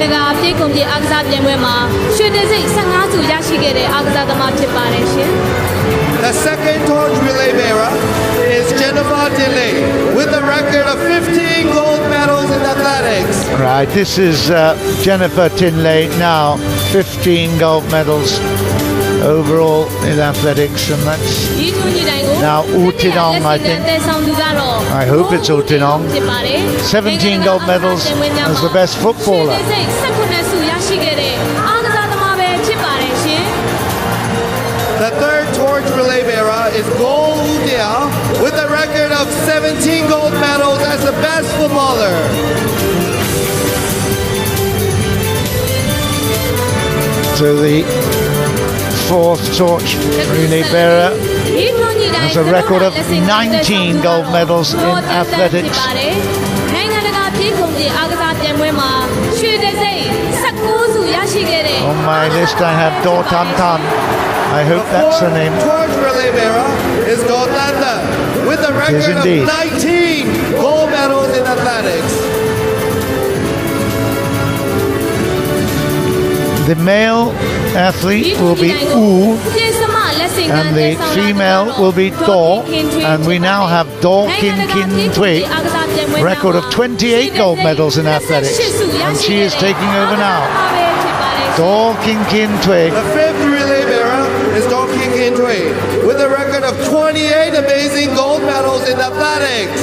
တကာပြေးကုန်ပြေအားကစားပြိုင်ပွဲမှာရွှေတံဆိပ်15ဆုရရှိခဲ့တဲ့အားကစားသမားဖြစ်ပါတယ်ရှင် The second torch relay bearer is Jennifer Tinley with a record of 15 gold medals in athletics. Right, this is Jennifer Tinley now, 15 gold medals overall in athletics, and that's now Utinong, I think. I hope it's Utinong. 17 gold medals as the best footballer. The third torch relay bearer is Go Udia with a record of 17 gold medals as the best footballer. So the fourth torch relay bearer has a record of 19 gold medals in athletics. On my list I have Do Tan Tan. I hope that's the name. The torch relay bearer is Do Tan Tan with a record of 19 gold medals in athletics. The male athlete will be U, and the female will be Do, and we now have Do Kin Kin Tui, record of 28 gold medals in athletics, and she is taking over now. Do Kin Kin Tui. The fifth relay bearer is Do Kin Kin Tui with a record of 28 amazing gold medals in athletics.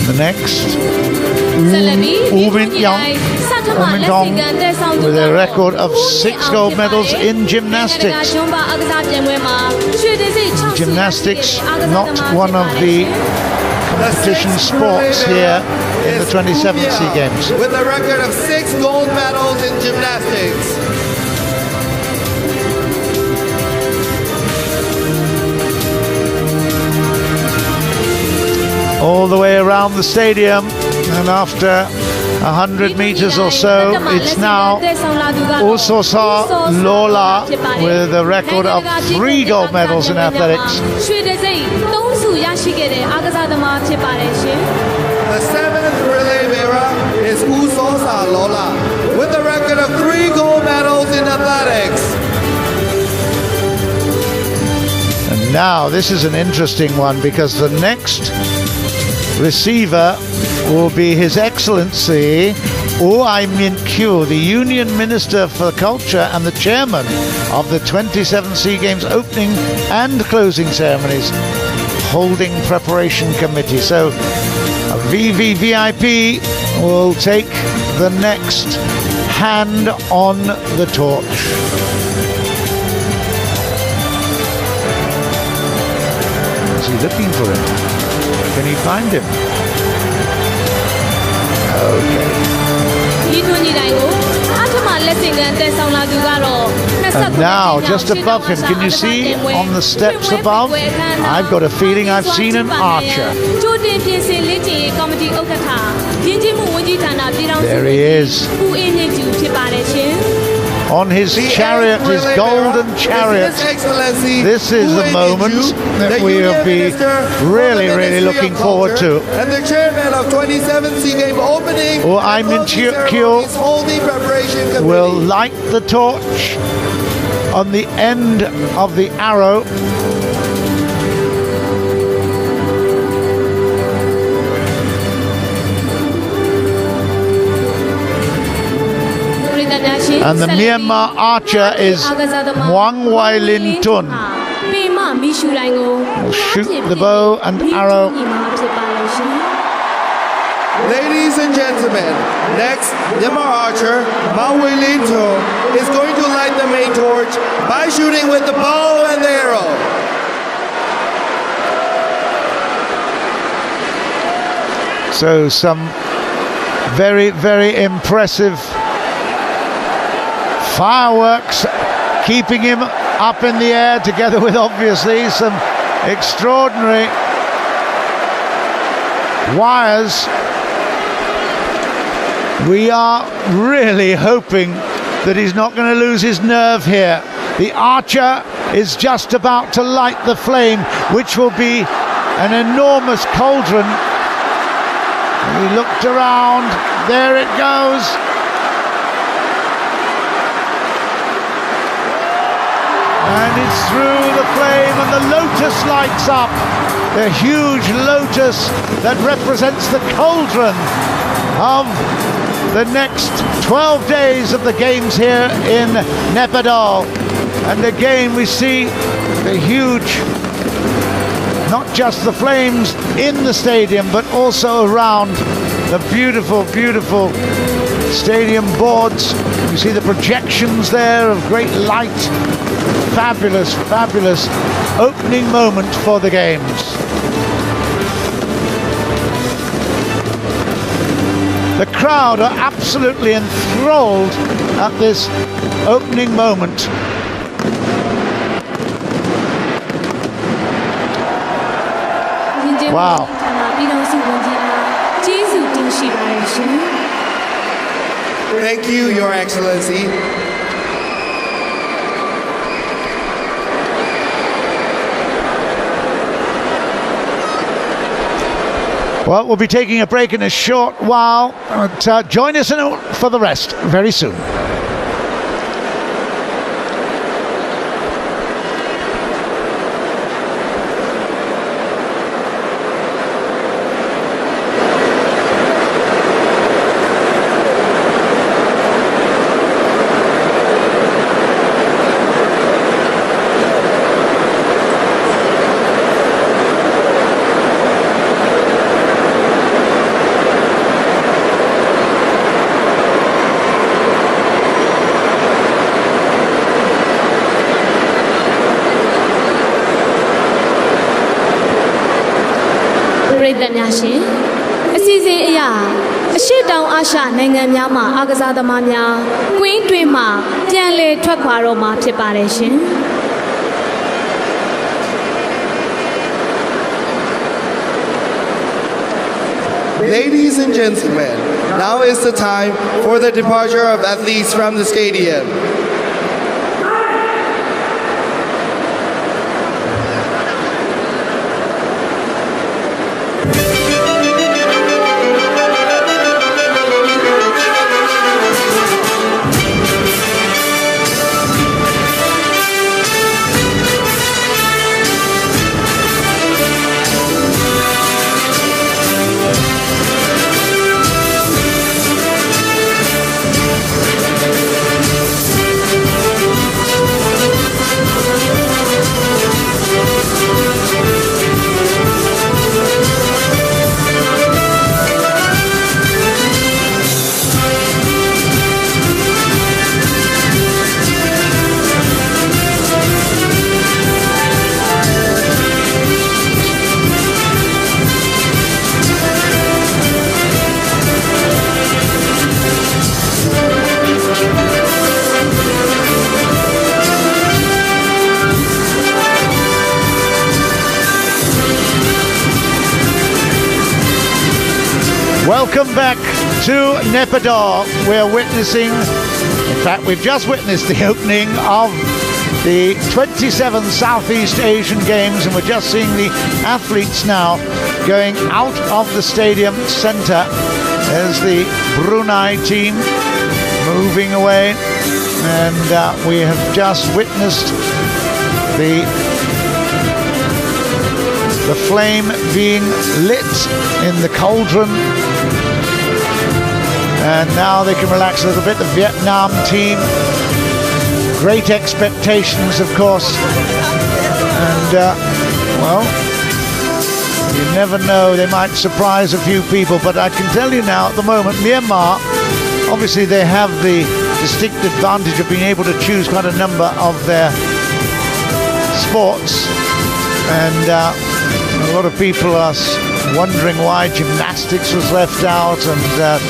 The next, U Min Tong with a record of 6 gold medals in gymnastics. Gymnastics, not one of the competition sports here in the 27th SEA Games. With a record of 6 gold medals in gymnastics. All the way around the stadium, and after 100 meters or so, it's now Usosa Lola with a record of 3 gold medals in athletics. The seventh relay bearer is Usosa Lola with a record of 3 gold medals in athletics. And now this is an interesting one, because the next receiver will be His Excellency Ai Min Kyu, the Union Minister for Culture and the Chairman of the 27 SEA Games opening and closing ceremonies, holding preparation committee. So a VVVIP will take the next hand on the torch. Is he looking for him? Can he find him? Okay. And now, just above him, can you see on the steps above? I've got a feeling I've seen an archer. There he is. On his chariot, his golden chariot. This is the moment that we will be really, really looking forward to. And the chairman of 27th SEA Games opening Ai Min Kyu will light the torch on the end of the arrow. And the Myanmar archer is Muang Wai Lin Tun. Will shoot the bow and arrow. Ladies and gentlemen, next, Myanmar archer Muang Wai Lin Tun is going to light the main torch by shooting with the bow and the arrow. So some very, very impressive fireworks keeping him up in the air, together with obviously some extraordinary wires. We are really hoping that he's not going to lose his nerve here. The archer is just about to light the flame, which will be an enormous cauldron He looked around. There it goes. And it's through the flame, and the lotus lights up. The huge lotus that represents the cauldron of the next 12 days of the games here in Naypyidaw. And again we see the huge, not just the flames in the stadium, but also around the beautiful, beautiful stadium boards. You see the projections there of great light. Fabulous, fabulous opening moment for the games. The crowd are absolutely enthralled at this opening moment. Wow. Thank you, Your Excellency. Well, we'll be taking a break in a short while. But, join us for the rest very soon. Ladies and gentlemen, now is the time for the departure of athletes from the stadium. Welcome back to Naypyidaw. We're witnessing, in fact, we've just witnessed the opening of the 27th Southeast Asian Games, and we're just seeing the athletes now going out of the stadium centre as the Brunei team moving away. And we have just witnessed the flame being lit in the cauldron, and now they can relax a little bit. The Vietnam team, great expectations, of course, and well, you never know, they might surprise a few people. But I can tell you now, at the moment, Myanmar, obviously they have the distinct advantage of being able to choose quite a number of their sports, and a lot of people are wondering why gymnastics was left out, and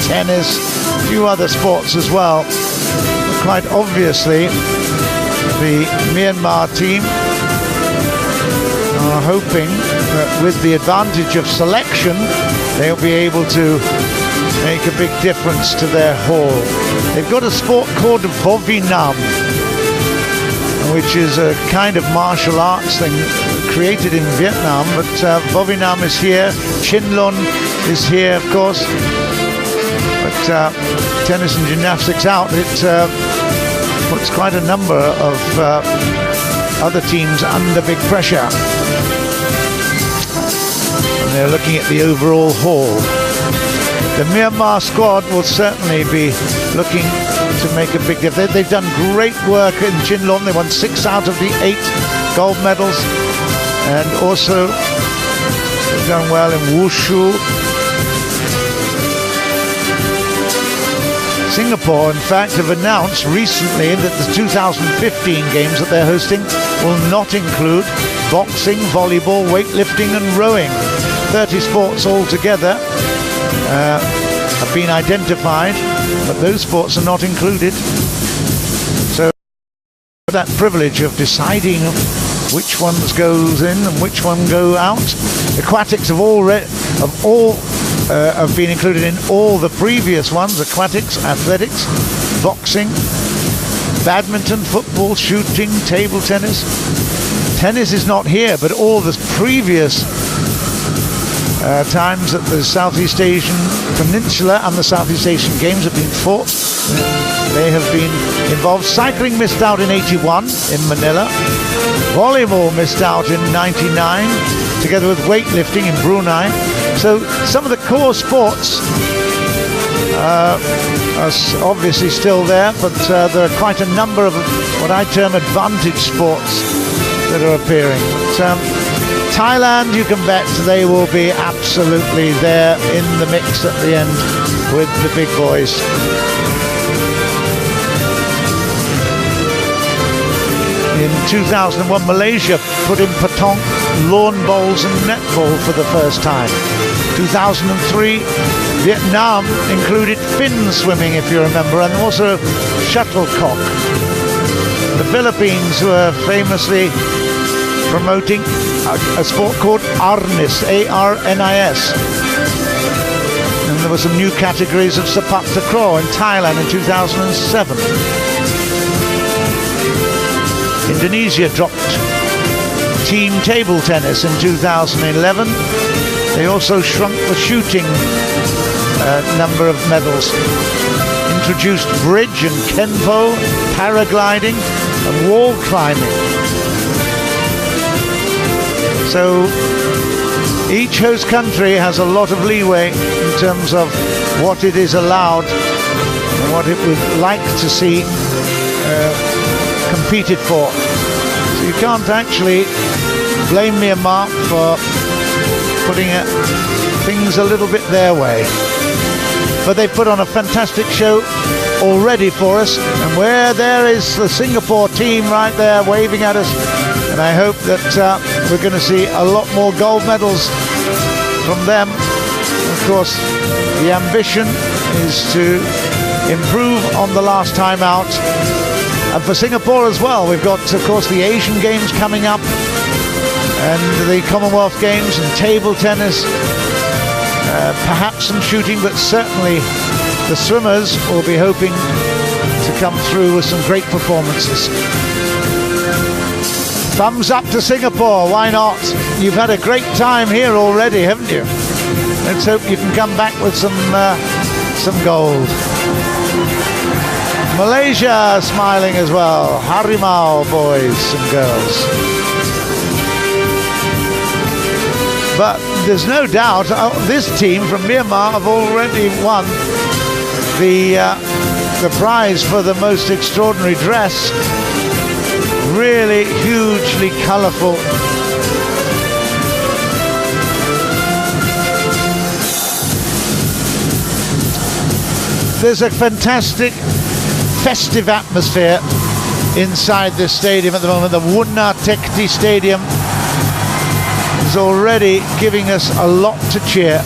tennis, a few other sports as well. But quite obviously, the Myanmar team are hoping that with the advantage of selection, they'll be able to make a big difference to their haul. They've got a sport called Vovinam, which is a kind of martial arts thing created in Vietnam, but Bovinam is here, Chinlun is here, of course. But tennis and gymnastics out, it puts quite a number of other teams under big pressure. And they're looking at the overall haul. The Myanmar squad will certainly be looking to make a big difference. They've done great work in Chinlun. They won 6 out of the 8 gold medals. And also they've done well in Wushu. Singapore, in fact, have announced recently that the 2015 games that they're hosting will not include boxing, volleyball, weightlifting and rowing. 30 sports altogether have been identified, but those sports are not included. So that privilege of deciding which ones goes in and which one go out. Aquatics have been included in all the previous ones: aquatics, athletics, boxing, badminton, football, shooting, table tennis. Tennis is not here, but all the previous times that the Southeast Asian Peninsula and the Southeast Asian Games have been fought, they have been involved. Cycling missed out in 81 in Manila. Volleyball missed out in 99, together with weightlifting in Brunei. So some of the core sports are obviously still there, but there are quite a number of what I term advantage sports that are appearing. But, Thailand, you can bet they will be absolutely there in the mix at the end with the big boys. In 2001, Malaysia put in patong, lawn bowls and netball for the first time. 2003, Vietnam included fin swimming, if you remember, and also shuttlecock. The Philippines were famously promoting a sport called Arnis, A-R-N-I-S. And there were some new categories of sepak takraw in Thailand in 2007. Indonesia dropped team table tennis in 2011. They also shrunk the shooting number of medals. Introduced bridge and kenpo, paragliding and wall climbing. So each host country has a lot of leeway in terms of what it is allowed and what it would like to see competed for. So you can't actually blame Myanmar for putting things a little bit their way. But they put on a fantastic show already for us, and where there is the Singapore team right there waving at us, and I hope that we're going to see a lot more gold medals from them. Of course, the ambition is to improve on the last time out. And for Singapore as well, we've got, of course, the Asian Games coming up, and the Commonwealth Games and table tennis, perhaps some shooting, but certainly the swimmers will be hoping to come through with some great performances. Thumbs up to Singapore, why not? You've had a great time here already, haven't you? Let's hope you can come back with some gold. Malaysia smiling as well. Harimau boys and girls. But there's no doubt this team from Myanmar have already won the prize for the most extraordinary dress. Really hugely colourful. There's a fantastic festive atmosphere inside this stadium at the moment. The Wunna Tekti Stadium is already giving us a lot to cheer.